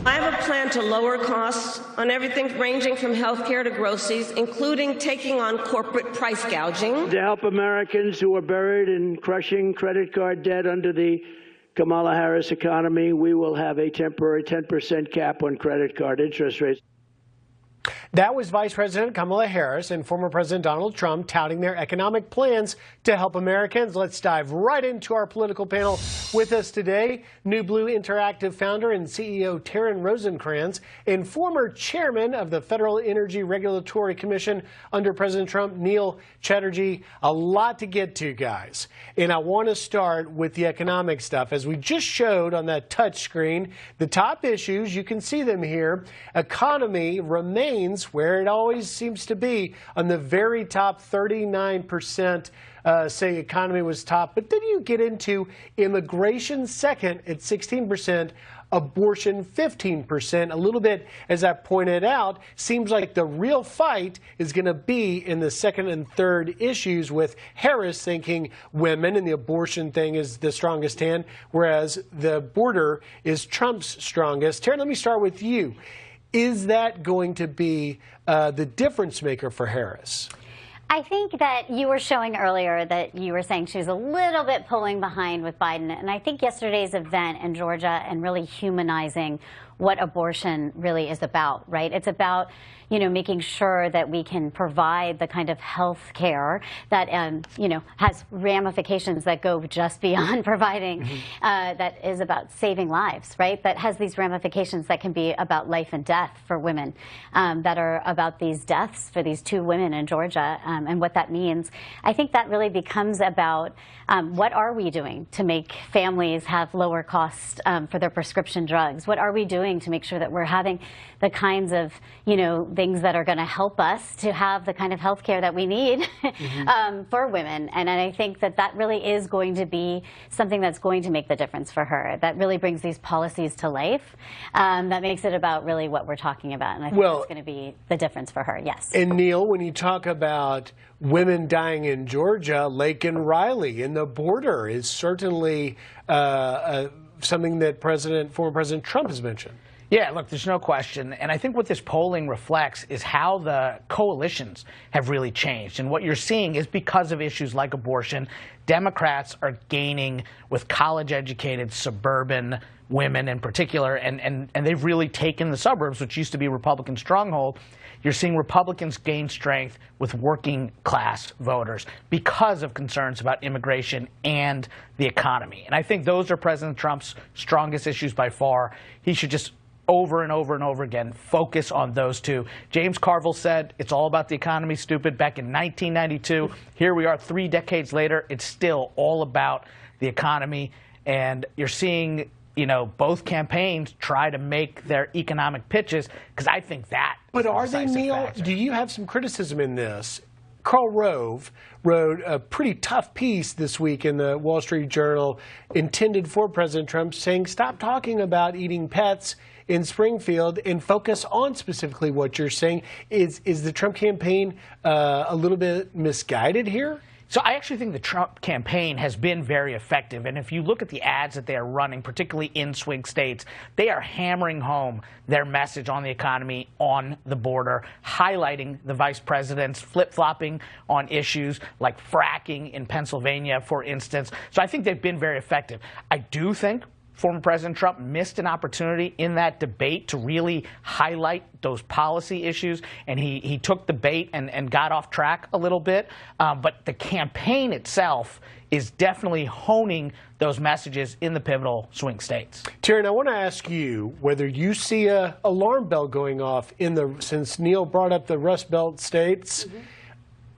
I have a plan to lower costs on everything ranging from health care to groceries, including taking on corporate price gouging. To help Americans who are buried in crushing credit card debt under the Kamala Harris economy, we will have a temporary 10% cap on credit card interest rates. That was Vice President Kamala Harris and former President Donald Trump touting their economic plans to help Americans. Let's dive right into our political panel. With us today, New Blue Interactive founder and CEO Taryn Rosenkranz and former chairman of the Federal Energy Regulatory Commission under President Trump, Neil Chatterjee. A lot to get to, guys. And I want to start with the economic stuff. As we just showed on that touch screen, the top issues, you can see them here. Economy remains where it always seems to be, on the very top. 39% say economy was top. But then you get into immigration second at 16%, abortion 15%. A little bit, as I pointed out, seems like the real fight is going to be in the second and third issues, with Harris thinking women and the abortion thing is the strongest hand, whereas the border is Trump's strongest. Taryn, let me start with you. Is that going to be the difference maker for Harris? I think that you were showing earlier that you were saying she was a little bit pulling behind with Biden. And I think yesterday's event in Georgia and really humanizing what abortion really is about, right? It's about, you know, making sure that we can provide the kind of health care that, you know, has ramifications that go just beyond providing, that is about saving lives, right? That has these ramifications that can be about life and death for women, that are about these deaths for these two women in Georgia, and what that means. I think that really becomes about what are we doing to make families have lower costs for their prescription drugs? What are we doing to make sure that we're having the kinds of, you know, things that are going to help us to have the kind of health care that we need for women? And I think that that really is going to be something that's going to make the difference for her. That really brings these policies to life. That makes it about really what we're talking about. And I think that's going to be the difference for her, yes. And Neil, when you talk about women dying in Georgia, Lake and Riley and the border is certainly something that former President Trump has mentioned. Yeah, look, there's no question. And I think what this polling reflects is how the coalitions have really changed. And what you're seeing is because of issues like abortion, Democrats are gaining with college-educated suburban women in particular, and they've really taken the suburbs, which used to be Republican stronghold. You're seeing Republicans gain strength with working class voters because of concerns about immigration and the economy. And I think those are President Trump's strongest issues by far. He should just over and over and over again focus on those two. James Carville said it's all about the economy, stupid, back in 1992. Here we are 3 decades later. It's still all about the economy. And you're seeing, you know, both campaigns try to make their economic pitches, because I think that. But are they, Neil? Factor. Do you have some criticism in this? Karl Rove wrote a pretty tough piece this week in the Wall Street Journal intended for President Trump, saying stop talking about eating pets in Springfield and focus on specifically what you're saying. Is the Trump campaign a little bit misguided here? So I actually think the Trump campaign has been very effective. And if you look at the ads that they are running, particularly in swing states, they are hammering home their message on the economy, on the border, highlighting the vice president's flip-flopping on issues like fracking in Pennsylvania, for instance. So I think they've been very effective. I do think former President Trump missed an opportunity in that debate to really highlight those policy issues, and he took the bait and got off track a little bit. But the campaign itself is definitely honing those messages in the pivotal swing states. Taryn, I want to ask you whether you see an alarm bell going off since Neil brought up the Rust Belt states,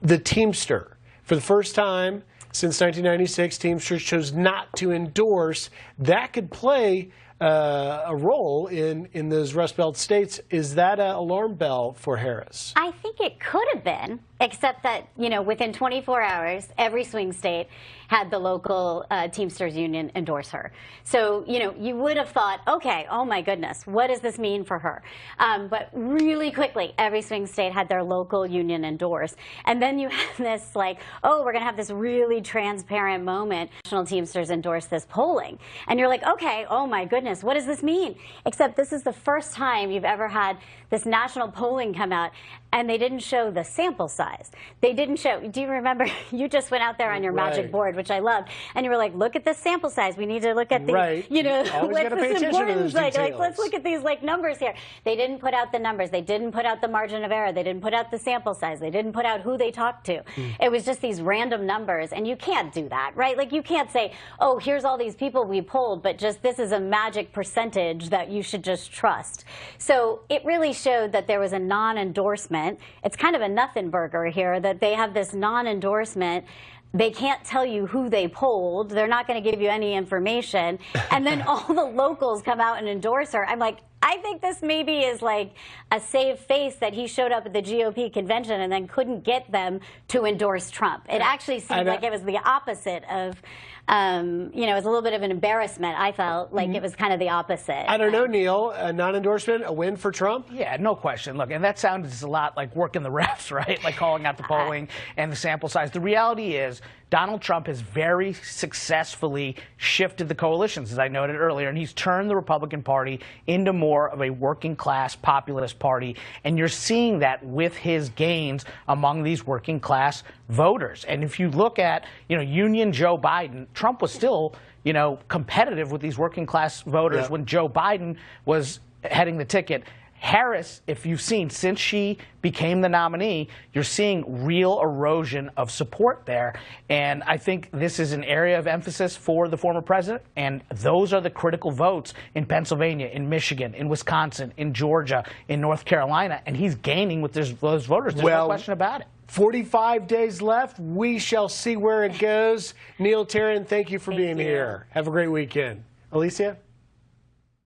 the Teamster. For the first time since 1996, Teamsters chose not to endorse. That could play a role in those Rust Belt states. Is that an alarm bell for Harris? I think it could have been, except that, you know, within 24 hours, every swing state had the local Teamsters union endorse her. So, you know, you would have thought, okay, oh my goodness, what does this mean for her? But really quickly, every swing state had their local union endorse. And then you have this like, oh, we're going to have this really transparent moment. National Teamsters endorse this polling. And you're like, okay, oh my goodness. goodness, what does this mean? Except this is the first time you've ever had this national polling come out, and they didn't show the sample size. They didn't show, do you remember, you just went out there on your magic board, which I loved, and you were like, look at the sample size. We need to look at the, you know, what's this importance? Like, let's look at these like numbers here. They didn't put out the numbers. They didn't put out the margin of error. They didn't put out the sample size. They didn't put out who they talked to. It was just these random numbers, and you can't do that, right? Like, you can't say, oh, here's all these people we polled, but just this is a magic percentage that you should just trust. So it really showed that there was a non-endorsement. It's kind of a nothing burger here that they have this non-endorsement. They can't tell you who they polled. They're not going to give you any information. And then all the locals come out and endorse her. I'm like, I think this maybe is like a save face that he showed up at the GOP convention and then couldn't get them to endorse Trump. It actually seemed like it was the opposite of, you know, it was a little bit of an embarrassment. I felt like it was kind of the opposite. I don't know, Neil, a non-endorsement, a win for Trump? Yeah, no question. Look, and that sounds a lot like working the refs, right? Like calling out the polling and the sample size. The reality is Donald Trump has very successfully shifted the coalitions, as I noted earlier, and he's turned the Republican Party into more of a working-class populist party, and you're seeing that with his gains among these working-class voters. And if you look at, you know, Union Joe Biden, Trump was still, you know, competitive with these working-class voters when Joe Biden was heading the ticket. Harris, if you've seen, since she became the nominee, you're seeing real erosion of support there. And I think this is an area of emphasis for the former president. And those are the critical votes in Pennsylvania, in Michigan, in Wisconsin, in Georgia, in North Carolina. And he's gaining with those voters. There's no question about it. 45 days left. We shall see where it goes. Neil, Taryn, thank you for being here. Have a great weekend. Alicia?